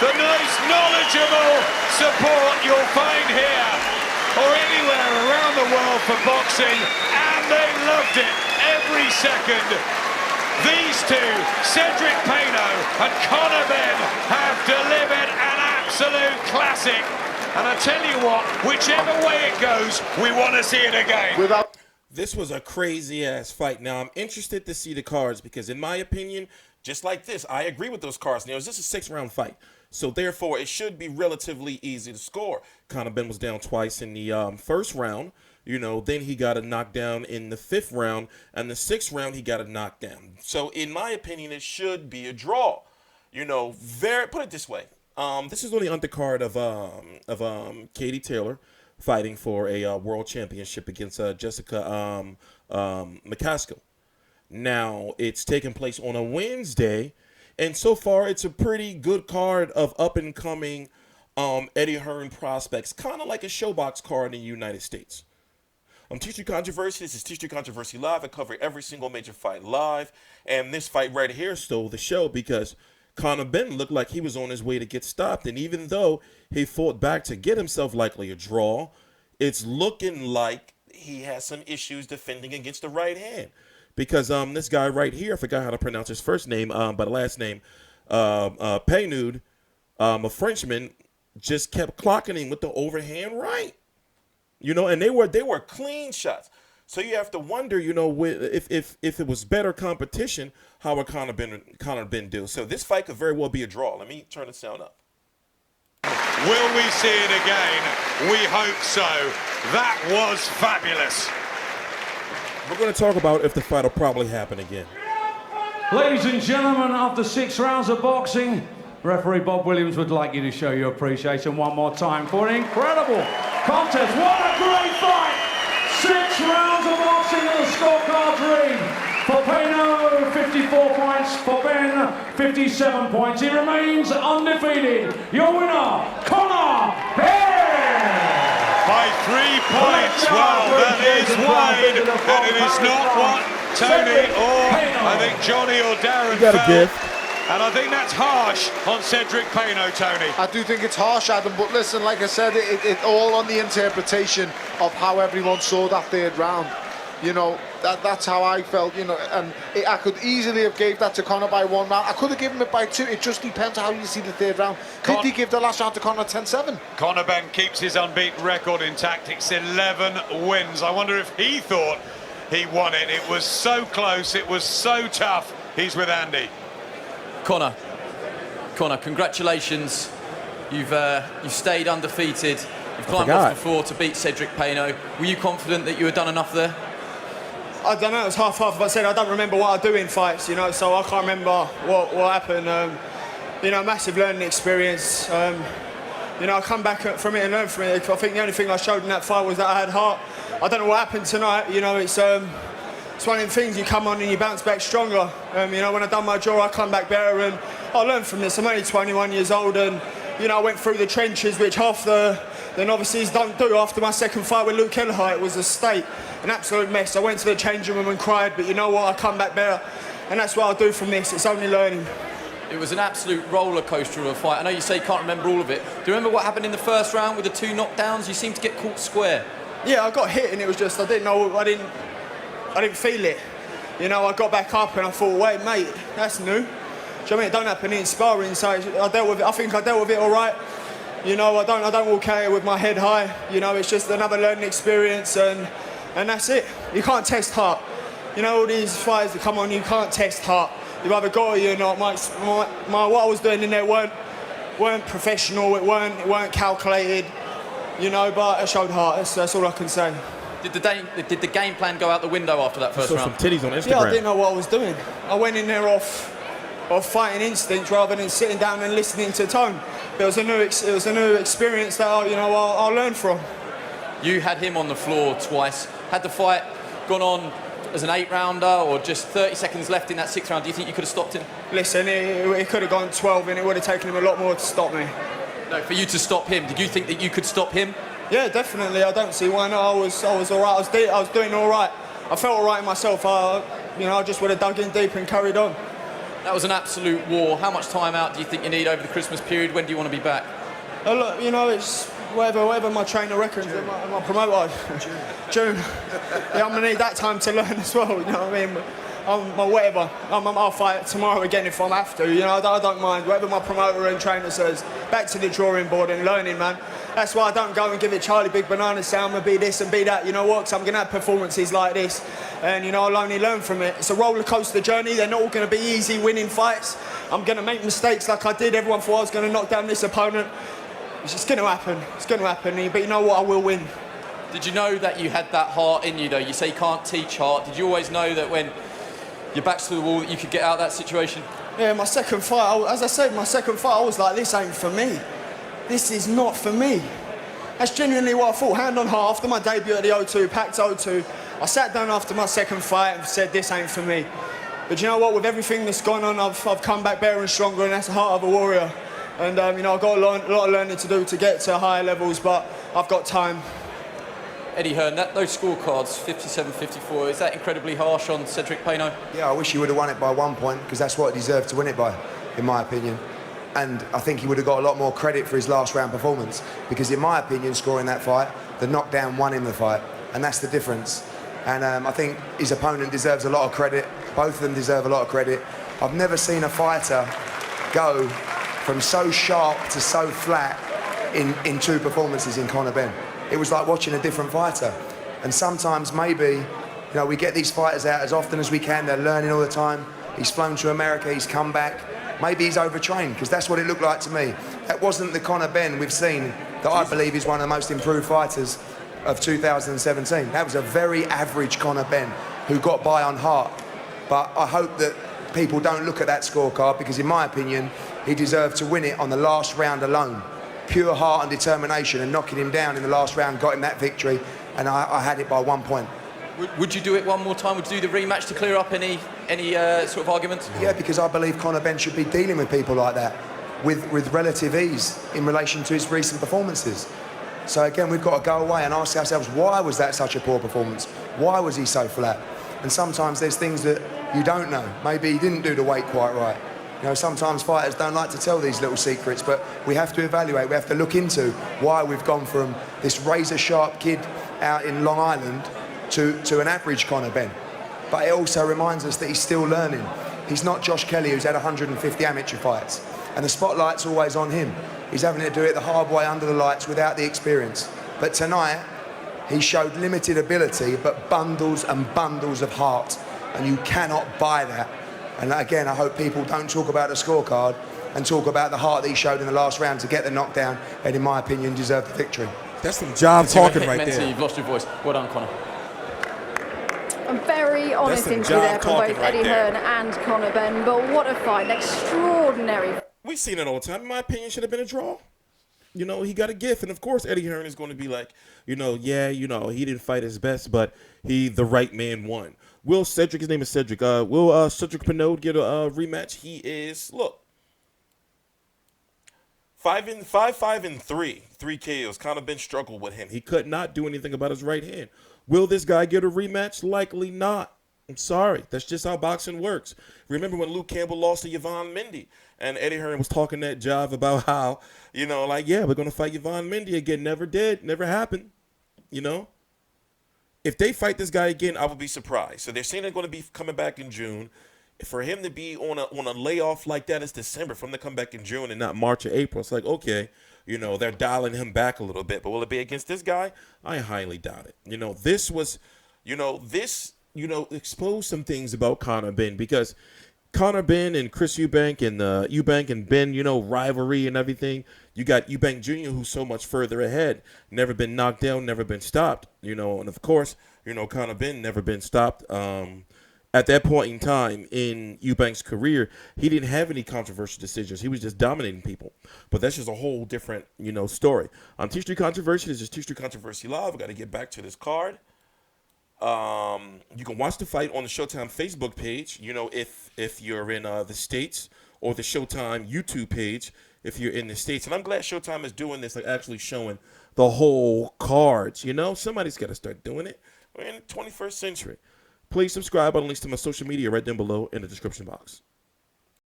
the most knowledgeable support you'll find here or anywhere around the world for boxing, and they loved it every second. These two, Cedrick Peynaud and Conor Benn, have delivered an absolute classic. And I tell you what, whichever way it goes, we want to see it again. This was a crazy-ass fight. Now, I'm interested to see the cards because, in my opinion, just like this, I agree with those cards. Now, this is a 6-round fight. So, therefore, it should be relatively easy to score. Conor Benn was down twice in the first round. You know, then he got a knockdown in the 5th round, and the 6th round he got a knockdown. So, in my opinion, it should be a draw. You know, put it this way. This is on the undercard of Katie Taylor fighting for a world championship against Jessica McCaskill. Now, it's taking place on a Wednesday, and so far it's a pretty good card of up-and-coming Eddie Hearn prospects, kind of like a showbox card in the United States. TstreeT Controversy. This is TstreeT Controversy Live. I cover every single major fight live. And this fight right here stole the show because Conor Benn looked like he was on his way to get stopped. And even though he fought back to get himself likely a draw, it's looking like he has some issues defending against the right hand. Because this guy right here, I forgot how to pronounce his first name, but last name, Peynaud, a Frenchman, just kept clocking him with the overhand right. You know, and they were clean shots. So you have to wonder, you know, if it was better competition, how would Conor Benn do? So this fight could very well be a draw. Let me turn the sound up. Will we see it again? We hope so. That was fabulous. We're going to talk about if the fight will probably happen again. Ladies and gentlemen, after 6 rounds of boxing, referee Bob Williams would like you to show your appreciation one more time for an incredible contest. What a great fight! 6 rounds of boxing in the scorecards read. For Peynaud, 54 points. For Benn, 57 points. He remains undefeated. Your winner, Conor Benn! By 3 points. Well, that is wide, and it is not what Tony or I think Johnny or Darren felt. And I think that's harsh on Cedrick Peynaud, Tony. I do think it's harsh, Adam, but listen, like I said, it all on the interpretation of how everyone saw that 3rd round. You know, that's how I felt, you know, and I could easily have gave that to Conor by 1 round. I could have given it by 2. It just depends how you see the 3rd round. Did he give the last round to Conor 10-7? Conor Benn keeps his unbeaten record intact. It's 11 wins. I wonder if he thought he won it. It was so close. It was so tough. He's with Andy. Conor, congratulations. You've stayed undefeated. You've climbed off the floor to beat Cedrick Peynaud. Were you confident that you had done enough there? I don't know, it was half-half. I said I don't remember what I do in fights, you know, so I can't remember what happened. You know, massive learning experience. You know, I come back from it and learn from it. I think the only thing I showed in that fight was that I had heart. I don't know what happened tonight, you know, it's one of them things, you come on and you bounce back stronger. You know, when I done my draw, I come back better, and I learned from this. I'm only 21 years old, and, you know, I went through the trenches, which half the novices don't do. After my 2nd fight with Luke Kelleher, it was a state, an absolute mess. I went to the changing room and cried, but you know what, I come back better, and that's what I'll do from this. It's only learning. It was an absolute roller coaster of a fight. I know you say you can't remember all of it. Do you remember what happened in the 1st round with the 2 knockdowns? You seemed to get caught square. Yeah, I got hit, and it was just, I didn't feel it. You know, I got back up and I thought, wait, mate, that's new. Do you know what I mean? It don't happen in sparring, so I dealt with it. I think I dealt with it all right. You know, I don't walk out here with my head high. You know, it's just another learning experience, and that's it. You can't test heart. You know, all these fighters that come on, you can't test heart. You've either got it or not. What I was doing in there weren't professional. It weren't calculated. You know, but I showed heart. That's all I can say. Did the game plan go out the window after that 1st round? Some titties on Instagram. Yeah, I didn't know what I was doing. I went in there off fighting instinct rather than sitting down and listening to tone. It was a new experience that I'll learn from. You had him on the floor twice. Had the fight gone on as an 8-rounder or just 30 seconds left in that 6th round, do you think you could have stopped him? Listen, it could have gone 12 and it would have taken him a lot more to stop me. No, for you to stop him, did you think that you could stop him? Yeah, definitely. I don't see why not. I was all right. I was doing all right. I felt all right in myself. I just would have dug in deep and carried on. That was an absolute war. How much time out do you think you need over the Christmas period? When do you want to be back? Look, you know, it's whatever my trainer reckons, and my promoter. June. Yeah, I'm gonna need that time to learn as well. You know what I mean? Whatever. I'll fight tomorrow again if I have to. You know, I don't mind. Whatever my promoter and trainer says. Back to the drawing board and learning, man. That's why I don't go and give it Charlie Big Banana, say I'm gonna be this and be that. You know what? 'Cause I'm gonna have performances like this, and you know I'll only learn from it. It's a roller coaster journey. They're not all gonna be easy winning fights. I'm gonna make mistakes like I did. Everyone thought I was gonna knock down this opponent. It's just gonna happen. It's gonna happen. But you know what? I will win. Did you know that you had that heart in you, though? You say you can't teach heart. Did you always know that when your back's to the wall that you could get out of that situation? Yeah, my second fight, as I said, my second fight, I was like, this ain't for me. This is not for me. That's genuinely what I thought. Hand on heart, after my debut at the O2, packed O2, I sat down after my second fight and said, this ain't for me. But you know what? With everything that's gone on, I've come back better and stronger, and that's the heart of a warrior. And you know, I've got a lot of learning to do to get to higher levels, but I've got time. Eddie Hearn, those scorecards, 57-54, is that incredibly harsh on Cedrick Peynaud? Yeah, I wish he would have won it by 1 point, because that's what he deserved to win it by, in my opinion. And I think he would have got a lot more credit for his last round performance, because in my opinion, scoring that fight, the knockdown won him the fight, and that's the difference. And I think his opponent deserves a lot of credit. Both of them deserve a lot of credit. I've never seen a fighter go from so sharp to so flat in 2 performances in Conor Benn. It was like watching a different fighter. And sometimes maybe, you know, we get these fighters out as often as we can. They're learning all the time. He's flown to America, he's come back. Maybe he's overtrained, because that's what it looked like to me. That wasn't the Conor Benn we've seen that I believe is one of the most improved fighters of 2017. That was a very average Conor Benn who got by on heart. But I hope that people don't look at that scorecard, because in my opinion, he deserved to win it on the last round alone. Pure heart and determination, and knocking him down in the last round got him that victory, and I had it by 1 point. Would you do it one more time? Would you do the rematch to clear up any sort of arguments? Yeah, because I believe Conor Benn should be dealing with people like that with relative ease in relation to his recent performances. So again, we've got to go away and ask ourselves, why was that such a poor performance? Why was he so flat? And sometimes there's things that you don't know. Maybe he didn't do the weight quite right. You know, sometimes fighters don't like to tell these little secrets, but we have to evaluate, we have to look into why we've gone from this razor-sharp kid out in Long Island to an average Conor Benn. But it also reminds us that he's still learning. He's not Josh Kelly, who's had 150 amateur fights, and the spotlight's always on him. He's having to do it the hard way under the lights without the experience. But tonight, he showed limited ability, but bundles and bundles of heart, and you cannot buy that. And again, I hope people don't talk about the scorecard and talk about the heart that he showed in the last round to get the knockdown, and in my opinion, deserved the victory. That's some job talking right Mentally, there. you've lost your voice. Well done, Conor. A very honest interview there from both Eddie Hearn and Conor Benn, but what a fight, an extraordinary. We've seen it all the time. In my opinion, should have been a draw. You know, he got a gift, and of course, Eddie Hearn is going to be like, you know, yeah, you know, he didn't fight his best, but the right man won. Will Cedrick, his name is Cedrick, will Cedrick Peynaud get a rematch? He is, look, 5-5-3, 3 KOs. Conor Benn struggled with him. He could not do anything about his right hand. Will this guy get a rematch? Likely not. I'm sorry. That's just how boxing works. Remember when Luke Campbell lost to Yvonne Mendy, and Eddie Hearn was talking that jive about how, you know, like, yeah, we're going to fight Yvonne Mendy again. Never did. Never happened. You know? If they fight this guy again, I would be surprised. So they're saying they're going to be coming back in June. For him to be on a layoff like that, it's December. For him to come back in June and not March or April, it's like, okay, you know, they're dialing him back a little bit. But will it be against this guy? I highly doubt it. You know, this exposed some things about Conor Benn, because Conor Benn and Chris Eubank and Eubank and Benn, you know, rivalry and everything. You got Eubank Jr., who's so much further ahead, never been knocked down, never been stopped, you know, and of course, you know, Conor Benn never been stopped. At that point in time in Eubank's career, he didn't have any controversial decisions. He was just dominating people. But that's just a whole different, you know, story. TstreeT Controversy. This is TstreeT Controversy Live. I got to get back to this card. You can watch the fight on the Showtime Facebook page, you know, if you're in the States, or the Showtime YouTube page if you're in the States. And I'm glad Showtime is doing this, like actually showing the whole cards, you know. Somebody's got to start doing it. We're in the 21st century. Please subscribe. I'll link to my social media right down below in the description box.